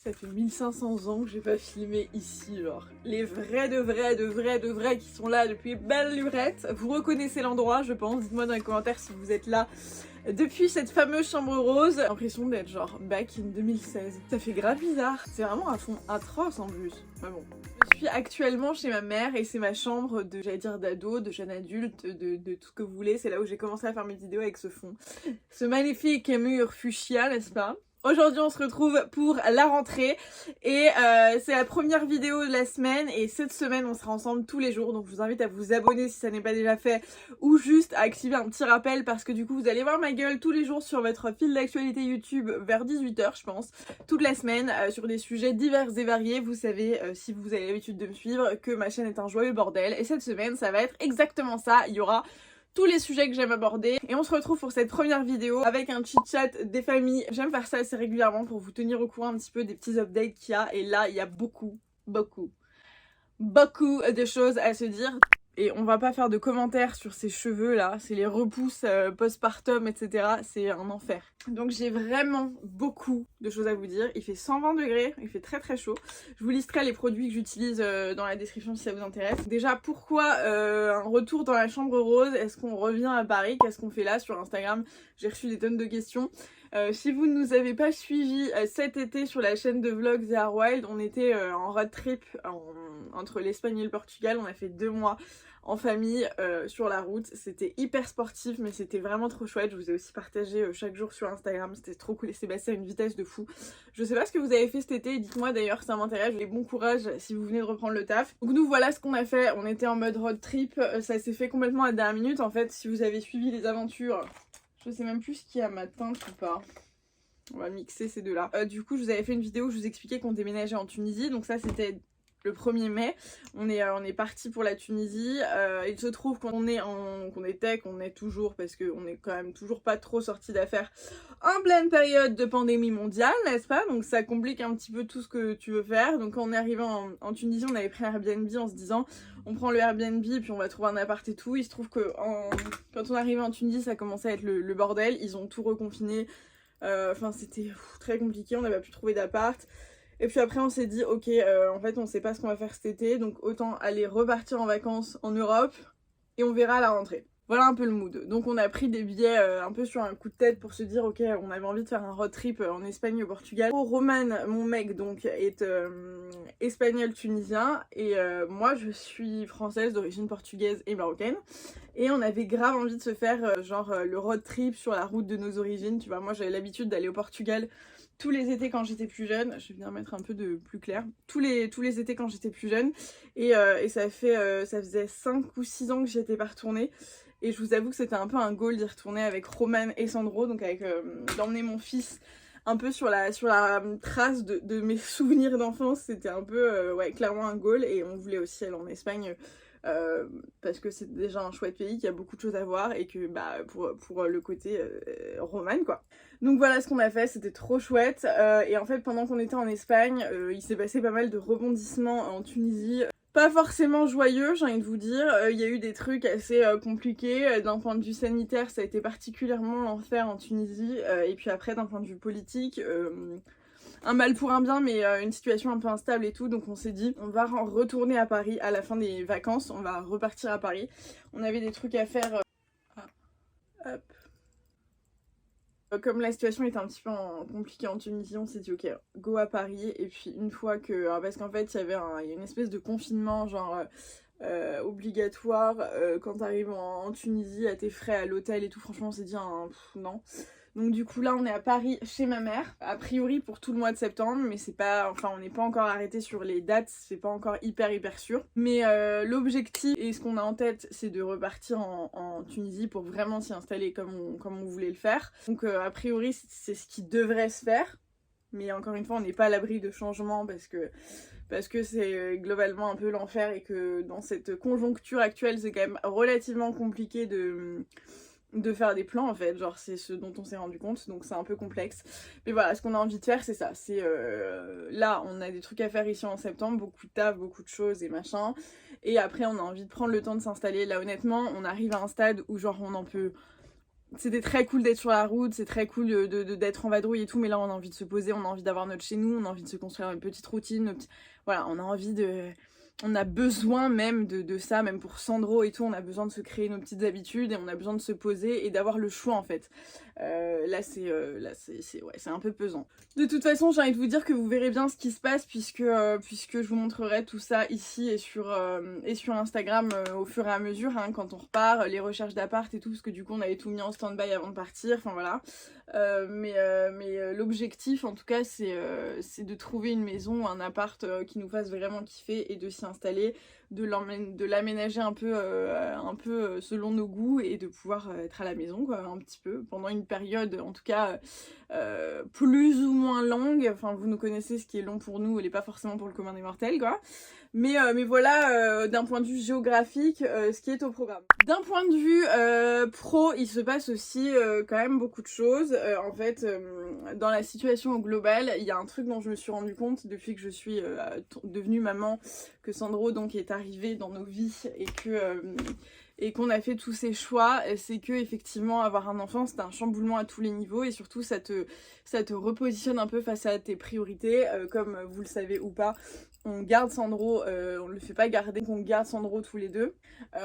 Ça fait 1500 ans que j'ai pas filmé ici, genre. Les vrais de vrais qui sont là depuis belle lurette. Vous reconnaissez l'endroit, je pense. Dites-moi dans les commentaires si vous êtes là depuis cette fameuse chambre rose. J'ai l'impression d'être genre back in 2016. Ça fait grave bizarre. C'est vraiment un fond atroce en plus. Mais bon. Je suis actuellement chez ma mère et c'est ma chambre de, j'allais dire d'ado, de jeune adulte, de tout ce que vous voulez. C'est là où j'ai commencé à faire mes vidéos avec ce fond. Ce magnifique mur fuchsia, n'est-ce pas? Aujourd'hui on se retrouve pour la rentrée et c'est la première vidéo de la semaine et cette semaine on sera ensemble tous les jours, donc je vous invite à vous abonner si ça n'est pas déjà fait ou juste à activer un petit rappel parce que du coup vous allez voir ma gueule tous les jours sur votre fil d'actualité YouTube vers 18 h je pense, toute la semaine sur des sujets divers et variés. Vous savez si vous avez l'habitude de me suivre que ma chaîne est un joyeux bordel et cette semaine ça va être exactement ça. Il y aura tous les sujets que j'aime aborder et on se retrouve pour cette première vidéo avec un chit chat des familles. J'aime faire ça assez régulièrement pour vous tenir au courant un petit peu des petits updates qu'il y a et là il y a beaucoup de choses à se dire. Et on va pas faire de commentaires sur ces cheveux là, c'est les repousses postpartum etc, c'est un enfer. Donc j'ai vraiment beaucoup de choses à vous dire, il fait 120 degrés, il fait très chaud. Je vous listerai les produits que j'utilise dans la description si ça vous intéresse. Déjà pourquoi un retour dans la chambre rose, est-ce qu'on revient à Paris, qu'est-ce qu'on fait là? Sur Instagram j'ai reçu des tonnes de questions. Si vous ne nous avez pas suivis cet été sur la chaîne de vlog The Are Wild, on était en road trip entre l'Espagne et le Portugal, on a fait 2 mois en famille sur la route. C'était hyper sportif mais c'était vraiment trop chouette. Je vous ai aussi partagé chaque jour sur Instagram, c'était trop cool et c'est passé à une vitesse de fou. Je sais pas ce que vous avez fait cet été, dites-moi d'ailleurs, ça m'intéresse. Et bon courage si vous venez de reprendre le taf. Donc nous voilà ce qu'on a fait, on était en mode road trip, ça s'est fait complètement à la dernière minute en fait. Si vous avez suivi les aventures, je sais même plus ce qu'il y a ma teinte ou pas. On va mixer ces deux là. Du coup je vous avais fait une vidéo où je vous expliquais qu'on déménageait en Tunisie, donc ça c'était le 1er mai, on est parti pour la Tunisie. Il se trouve qu'on est toujours, parce qu'on est quand même toujours pas trop sorti d'affaires en pleine période de pandémie mondiale, n'est-ce pas? Donc ça complique un petit peu tout ce que tu veux faire. Donc quand on est arrivé en Tunisie, on avait pris un Airbnb en se disant on prend le Airbnb et puis on va trouver un appart et tout. Il se trouve que quand on est arrivé en Tunisie, ça commençait à être le bordel, ils ont tout reconfiné. Enfin c'était très compliqué, on n'a pas pu trouver d'appart. Et puis après on s'est dit ok en fait on sait pas ce qu'on va faire cet été, donc autant aller repartir en vacances en Europe et on verra à la rentrée. Voilà un peu le mood. Donc on a pris des billets un peu sur un coup de tête pour se dire ok on avait envie de faire un road trip en Espagne et au Portugal. Roman, mon mec donc est espagnol tunisien et moi je suis française d'origine portugaise et marocaine. Et on avait grave envie de se faire genre le road trip sur la route de nos origines. Tu vois, moi j'avais l'habitude d'aller au Portugal tous les étés quand j'étais plus jeune. Je vais venir mettre un peu de plus clair. Tous les étés quand j'étais plus jeune. Et ça faisait 5 ou 6 ans que j'y étais pas retournée. Et je vous avoue que c'était un peu un goal d'y retourner avec Roman et Sandro. Donc avec d'emmener mon fils un peu sur la trace de mes souvenirs d'enfance. C'était un peu ouais, clairement un goal. Et on voulait aussi aller en Espagne. Parce que c'est déjà un chouette pays, qu'il y a beaucoup de choses à voir et que bah pour le côté roman quoi. Donc voilà ce qu'on a fait, c'était trop chouette et en fait pendant qu'on était en Espagne il s'est passé pas mal de rebondissements en Tunisie. Pas forcément joyeux, j'ai envie de vous dire, il y a eu des trucs assez compliqués, d'un point de vue sanitaire ça a été particulièrement l'enfer en Tunisie et puis après d'un point de vue politique un mal pour un bien mais une situation un peu instable et tout, donc on s'est dit on va retourner à Paris à la fin des vacances, on va repartir à Paris. On avait des trucs à faire hop. Comme la situation était un petit peu compliquée en Tunisie, on s'est dit ok go à Paris et puis une fois que parce qu'en fait il y a une espèce de confinement genre obligatoire quand t'arrives en Tunisie à tes frais à l'hôtel et tout, franchement on s'est dit non. Donc du coup là on est à Paris chez ma mère, a priori pour tout le mois de septembre, mais c'est pas, enfin on n'est pas encore arrêté sur les dates, c'est pas encore hyper sûr. Mais l'objectif et ce qu'on a en tête c'est de repartir en Tunisie pour vraiment s'y installer comme on voulait le faire. Donc a priori c'est ce qui devrait se faire, mais encore une fois on n'est pas à l'abri de changements parce que c'est globalement un peu l'enfer et que dans cette conjoncture actuelle c'est quand même relativement compliqué de faire des plans en fait, genre c'est ce dont on s'est rendu compte, donc c'est un peu complexe. Mais voilà, ce qu'on a envie de faire c'est ça, c'est là on a des trucs à faire ici en septembre, beaucoup de taf, beaucoup de choses et machin, et après on a envie de prendre le temps de s'installer. Là honnêtement on arrive à un stade où genre on en peut c'était très cool d'être sur la route, c'est très cool d'être en vadrouille et tout, mais là on a envie de se poser, on a envie d'avoir notre chez nous, on a envie de se construire une petite routine, voilà, on a envie on a besoin même de ça, même pour Sandro et tout, on a besoin de se créer nos petites habitudes et on a besoin de se poser et d'avoir le choix en fait. Là c'est ouais, c'est un peu pesant. De toute façon, j'ai envie de vous dire que vous verrez bien ce qui se passe puisque je vous montrerai tout ça ici et sur Instagram au fur et à mesure, hein, quand on repart, les recherches d'appart et tout, parce que du coup on avait tout mis en stand-by avant de partir, enfin voilà. Mais l'objectif en tout cas c'est de trouver une maison ou un appart qui nous fasse vraiment kiffer et de s'y installer, de l'aménager un peu selon nos goûts et de pouvoir être à la maison quoi, un petit peu pendant une période en tout cas plus ou moins longue. Enfin vous nous connaissez, ce qui est long pour nous, elle n'est pas forcément pour le commun des mortels quoi. Mais voilà, d'un point de vue géographique, ce qui est au programme. D'un point de vue pro, il se passe aussi quand même beaucoup de choses. En fait, dans la situation globale, il y a un truc dont je me suis rendu compte depuis que je suis devenue maman, que Sandro donc est arrivé dans nos vies et qu'on a fait tous ces choix, c'est que effectivement avoir un enfant c'est un chamboulement à tous les niveaux et surtout ça te repositionne un peu face à tes priorités, comme vous le savez ou pas. On garde Sandro, on le fait pas garder, on garde Sandro tous les deux.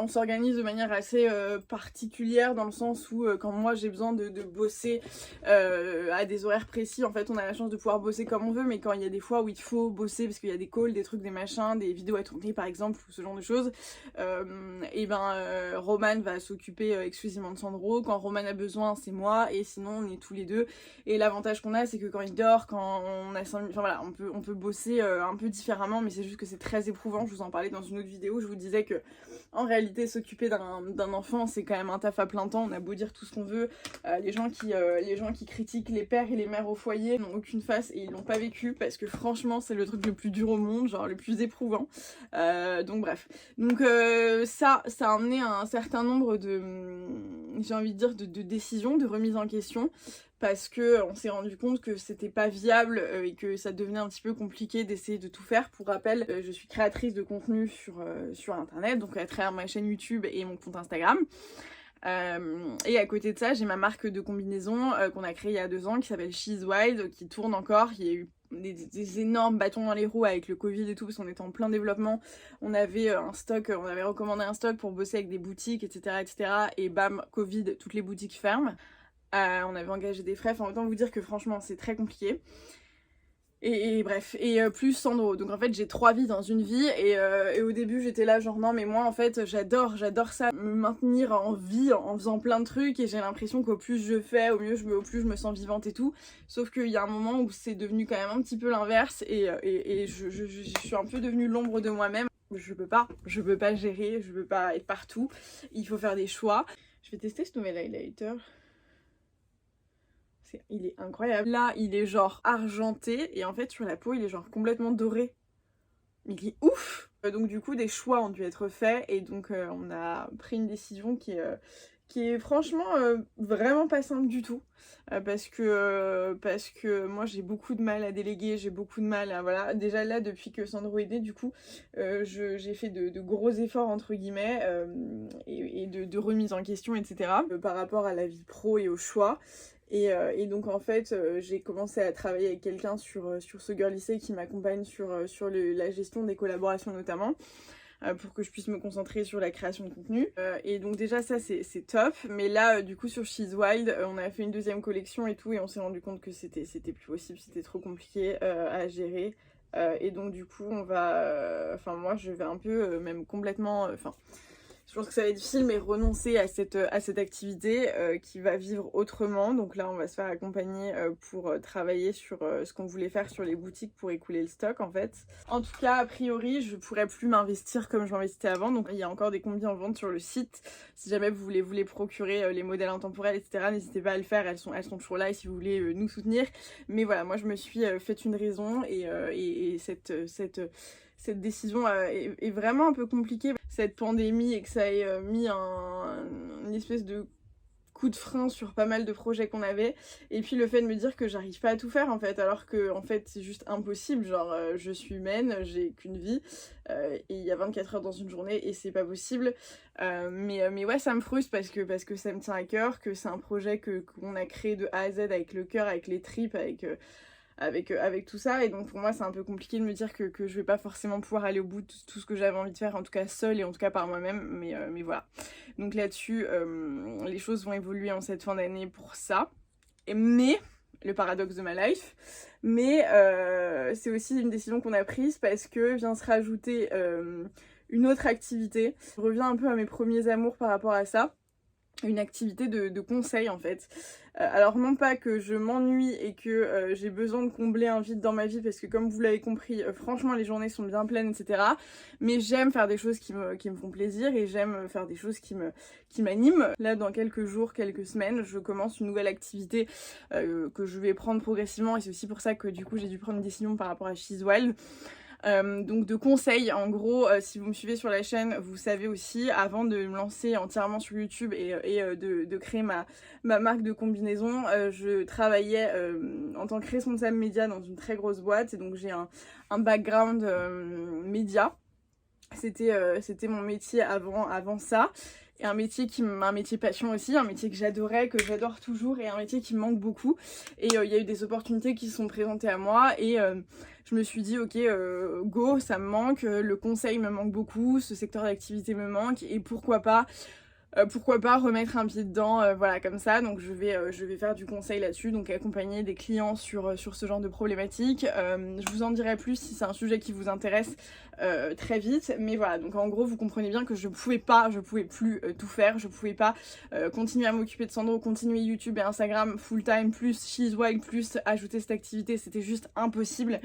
On s'organise de manière assez particulière dans le sens où quand moi j'ai besoin de bosser à des horaires précis, en fait on a la chance de pouvoir bosser comme on veut, mais quand il y a des fois où il faut bosser parce qu'il y a des calls, des trucs, des machins, des vidéos à tourner par exemple, ou ce genre de choses, Roman va s'occuper exclusivement de Sandro. Quand Roman a besoin c'est moi et sinon on est tous les deux. Et l'avantage qu'on a c'est que quand il dort, quand on a 5 minutes, enfin voilà, on peut bosser un peu différemment, mais c'est juste que c'est très éprouvant. Je vous en parlais dans une autre vidéo, je vous disais que en réalité s'occuper d'un enfant c'est quand même un taf à plein temps. On a beau dire tout ce qu'on veut, les gens qui critiquent les pères et les mères au foyer n'ont aucune face et ils l'ont pas vécu, parce que franchement c'est le truc le plus dur au monde, genre le plus éprouvant. Donc bref, donc ça a amené un certain nombre j'ai envie de dire de décisions, de remises en question, parce que on s'est rendu compte que c'était pas viable et que ça devenait un petit peu compliqué d'essayer de tout faire. Pour rappel, je suis créatrice de contenu sur internet, donc à travers ma chaîne YouTube et mon compte Instagram. Et à côté de ça, j'ai ma marque de combinaison qu'on a créée il y a 2 ans qui s'appelle She's Wild, qui tourne encore. Il y a eu des énormes bâtons dans les roues avec le Covid et tout, parce qu'on était en plein développement. On avait on avait recommandé un stock pour bosser avec des boutiques, etc. Et bam, Covid, toutes les boutiques ferment. On avait engagé des frais, enfin autant vous dire que franchement c'est très compliqué. Et bref, plus Sandro. Donc en fait j'ai 3 vies dans une vie et au début j'étais là genre non mais moi en fait j'adore ça, me maintenir en vie en faisant plein de trucs, et j'ai l'impression qu'au plus je fais, au plus je me sens vivante et tout. Sauf qu'il y a un moment où c'est devenu quand même un petit peu l'inverse et je suis un peu devenue l'ombre de moi-même. Je peux pas gérer, je peux pas être partout, il faut faire des choix. Je vais tester ce nouvel highlighter. Il est incroyable. Là, il est genre argenté et en fait sur la peau, il est genre complètement doré. Il est ouf. Donc du coup, des choix ont dû être faits et donc on a pris une décision qui est franchement vraiment pas simple du tout. Parce que moi j'ai beaucoup de mal à déléguer, j'ai beaucoup de mal à... Voilà, déjà là, depuis que Sandro est né, du coup, j'ai fait de gros efforts, entre guillemets, et de remise en question, etc. Par rapport à la vie pro et au choix. Et donc en fait j'ai commencé à travailler avec quelqu'un sur ce Girl Lycée qui m'accompagne sur la gestion des collaborations notamment, pour que je puisse me concentrer sur la création de contenu. Et donc déjà ça c'est top, mais là du coup sur She's Wild on a fait une 2e collection et tout et on s'est rendu compte que c'était plus possible, c'était trop compliqué à gérer. Et donc du coup on va... Enfin moi je vais un peu même complètement... Je pense que ça va être difficile, mais renoncer à cette activité qui va vivre autrement. Donc là, on va se faire accompagner pour travailler sur ce qu'on voulait faire sur les boutiques pour écouler le stock, en fait. En tout cas, a priori, je pourrais plus m'investir comme je m'investissais avant. Donc il y a encore des combis en vente sur le site. Si jamais vous voulez vous les procurer, les modèles intemporels, etc., n'hésitez pas à le faire. Elles sont toujours là et si vous voulez nous soutenir. Mais voilà, moi, je me suis fait une raison et cette décision est vraiment un peu compliquée. Cette pandémie et que ça ait mis une espèce de coup de frein sur pas mal de projets qu'on avait. Et puis le fait de me dire que j'arrive pas à tout faire en fait, alors que en fait c'est juste impossible. Genre je suis humaine, j'ai qu'une vie et il y a 24 heures dans une journée et c'est pas possible. Mais ouais, ça me frustre parce que ça me tient à cœur, que c'est un projet qu'on a créé de A à Z avec le cœur, avec les tripes, avec tout ça. Et donc pour moi c'est un peu compliqué de me dire que je vais pas forcément pouvoir aller au bout de tout ce que j'avais envie de faire, en tout cas seule et en tout cas par moi-même. Mais voilà. Donc là-dessus, les choses vont évoluer en cette fin d'année pour ça. Mais le paradoxe de ma life, mais c'est aussi une décision qu'on a prise parce que vient se rajouter une autre activité. Je reviens un peu à mes premiers amours par rapport à ça. Une activité de conseil en fait. Alors non pas que je m'ennuie et que j'ai besoin de combler un vide dans ma vie parce que comme vous l'avez compris, franchement les journées sont bien pleines etc. Mais j'aime faire des choses qui me font plaisir et j'aime faire des choses qui m'animent. Là dans quelques jours, quelques semaines, je commence une nouvelle activité que je vais prendre progressivement et c'est aussi pour ça que du coup j'ai dû prendre une décision par rapport à She's Wild. Donc de conseils, en gros, si vous me suivez sur la chaîne, vous savez aussi, avant de me lancer entièrement sur YouTube et de créer ma marque de combinaison, je travaillais en tant que responsable média dans une très grosse boîte et donc j'ai un background média. C'était mon métier avant ça. Et un métier passion aussi, un métier que j'adorais, que j'adore toujours et un métier qui me manque beaucoup. Et il y a eu des opportunités qui se sont présentées à moi et je me suis dit ok go, ça me manque, le conseil me manque beaucoup, ce secteur d'activité me manque et pourquoi pas remettre un pied dedans, voilà comme ça. Donc je vais faire du conseil là-dessus, donc accompagner des clients sur ce genre de problématiques. Je vous en dirai plus si c'est un sujet qui vous intéresse très vite, mais voilà, donc en gros vous comprenez bien que je pouvais plus tout faire, je pouvais pas continuer à m'occuper de Sandro, continuer YouTube et Instagram full time plus She's Wild plus ajouter cette activité, c'était juste impossible.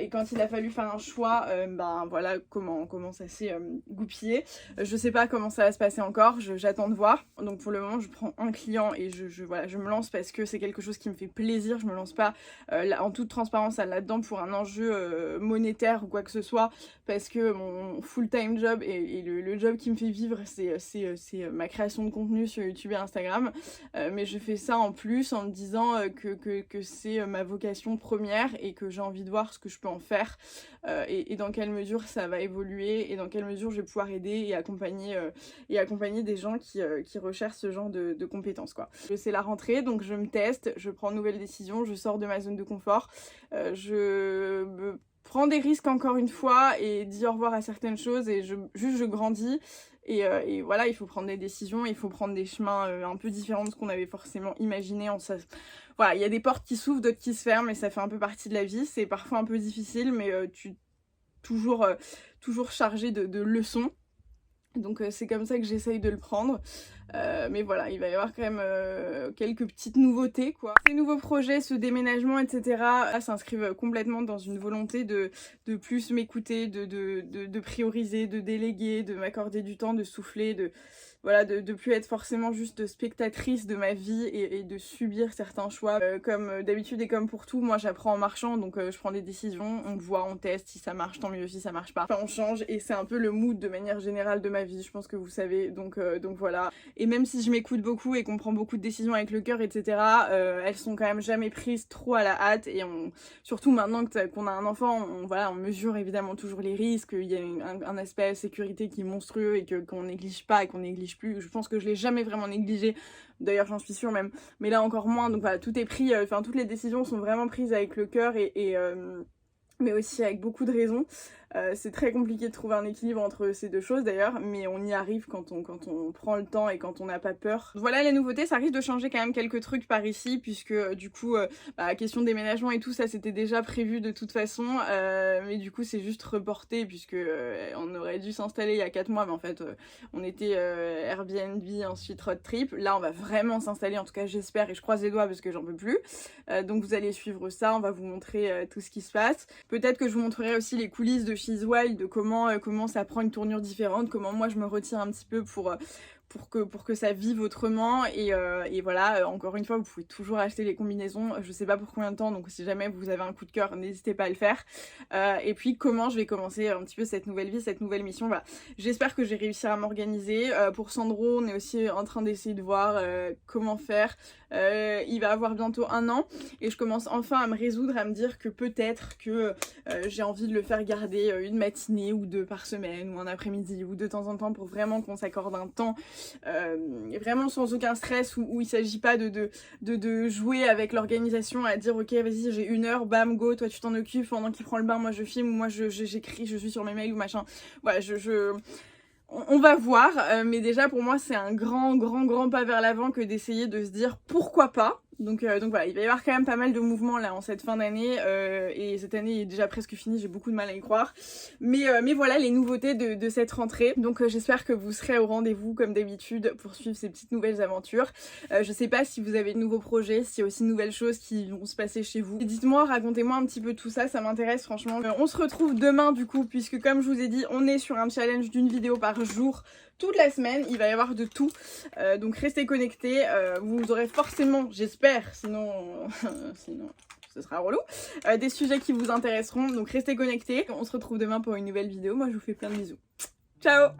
Et quand il a fallu faire un choix, ben voilà comment ça s'est goupillé. Je sais pas comment ça va se passer encore, j'attends de voir. Donc pour le moment je prends un client et je me lance parce que c'est quelque chose qui me fait plaisir. Je me lance pas en toute transparence là-dedans pour un enjeu monétaire ou quoi que ce soit, parce que mon full-time job et le job qui me fait vivre c'est ma création de contenu sur YouTube et Instagram. Mais je fais ça en plus en me disant que c'est ma vocation première et que j'ai envie de voir ce que je peux en faire et dans quelle mesure ça va évoluer et dans quelle mesure je vais pouvoir aider et accompagner des gens qui recherchent ce genre de compétences quoi. C'est la rentrée donc je me teste, je prends de nouvelles décisions, je sors de ma zone de confort, je me prends des risques encore une fois et dis au revoir à certaines choses et je grandis. Et voilà, il faut prendre des décisions, il faut prendre des chemins un peu différents de ce qu'on avait forcément imaginé. Voilà, il y a des portes qui s'ouvrent, d'autres qui se ferment, et ça fait un peu partie de la vie. C'est parfois un peu difficile, mais toujours chargé de leçons. Donc c'est comme ça que j'essaye de le prendre. Mais voilà, il va y avoir quand même quelques petites nouveautés quoi. Ces nouveaux projets, ce déménagement, etc. là, s'inscrivent complètement dans une volonté de plus m'écouter, de prioriser, de déléguer, de m'accorder du temps, de souffler, de plus être forcément juste spectatrice de ma vie et de subir certains choix. Comme d'habitude et comme pour tout, moi j'apprends en marchant, donc je prends des décisions, on voit, on teste, si ça marche tant mieux, si ça marche pas, enfin on change et c'est un peu le mood de manière générale de ma vie, je pense que vous savez, donc voilà. Et même si je m'écoute beaucoup et qu'on prend beaucoup de décisions avec le cœur, etc., elles sont quand même jamais prises trop à la hâte et surtout maintenant qu'on a un enfant, on mesure évidemment toujours les risques, il y a un aspect sécurité qui est monstrueux et qu'on néglige pas et qu'on néglige plus. Je pense que je l'ai jamais vraiment négligé, d'ailleurs j'en suis sûre même, mais là encore moins. Donc voilà, tout est pris, toutes les décisions sont vraiment prises avec le cœur mais aussi avec beaucoup de raisons. C'est très compliqué de trouver un équilibre entre ces deux choses d'ailleurs, mais on y arrive quand on prend le temps et quand on n'a pas peur. Voilà les nouveautés, ça risque de changer quand même quelques trucs par ici, puisque du coup, question de déménagement et tout, ça c'était déjà prévu de toute façon, mais du coup c'est juste reporté, puisque on aurait dû s'installer il y a 4 mois, mais en fait on était Airbnb, ensuite road trip. Là on va vraiment s'installer, en tout cas j'espère, et je croise les doigts parce que j'en peux plus. Donc vous allez suivre ça, on va vous montrer tout ce qui se passe. Peut-être que je vous montrerai aussi les coulisses de She's Wild, de comment ça prend une tournure différente, comment moi je me retire un petit peu pour pour que ça vive autrement et voilà, encore une fois vous pouvez toujours acheter les combinaisons, je sais pas pour combien de temps, donc si jamais vous avez un coup de cœur n'hésitez pas à le faire. Et puis comment je vais commencer un petit peu cette nouvelle vie, cette nouvelle mission, voilà. J'espère que j'ai réussi à m'organiser. Pour Sandro on est aussi en train d'essayer de voir comment faire. Il va avoir bientôt 1 an et je commence enfin à me résoudre à me dire que peut-être que j'ai envie de le faire garder une matinée ou 2 par semaine ou un après-midi ou de temps en temps pour vraiment qu'on s'accorde un temps vraiment sans aucun stress où il s'agit pas de jouer avec l'organisation à dire ok vas-y j'ai 1 heure, bam go, toi tu t'en occupes pendant qu'il prend le bain, moi je filme ou moi j'écris, je suis sur mes mails ou machin. Voilà, on va voir, mais déjà pour moi c'est un grand pas vers l'avant que d'essayer de se dire pourquoi pas. Donc voilà, il va y avoir quand même pas mal de mouvements là en cette fin d'année et cette année est déjà presque finie, j'ai beaucoup de mal à y croire. Mais voilà les nouveautés de cette rentrée. Donc j'espère que vous serez au rendez-vous comme d'habitude pour suivre ces petites nouvelles aventures. Je sais pas si vous avez de nouveaux projets, s'il y a aussi de nouvelles choses qui vont se passer chez vous. Dites-moi, racontez-moi un petit peu tout ça, ça m'intéresse franchement. On se retrouve demain du coup, puisque comme je vous ai dit, on est sur un challenge d'une vidéo par jour. Toute la semaine, il va y avoir de tout, donc restez connectés, vous aurez forcément, j'espère, sinon ce sera relou, des sujets qui vous intéresseront, donc restez connectés. On se retrouve demain pour une nouvelle vidéo, moi je vous fais plein de bisous. Ciao!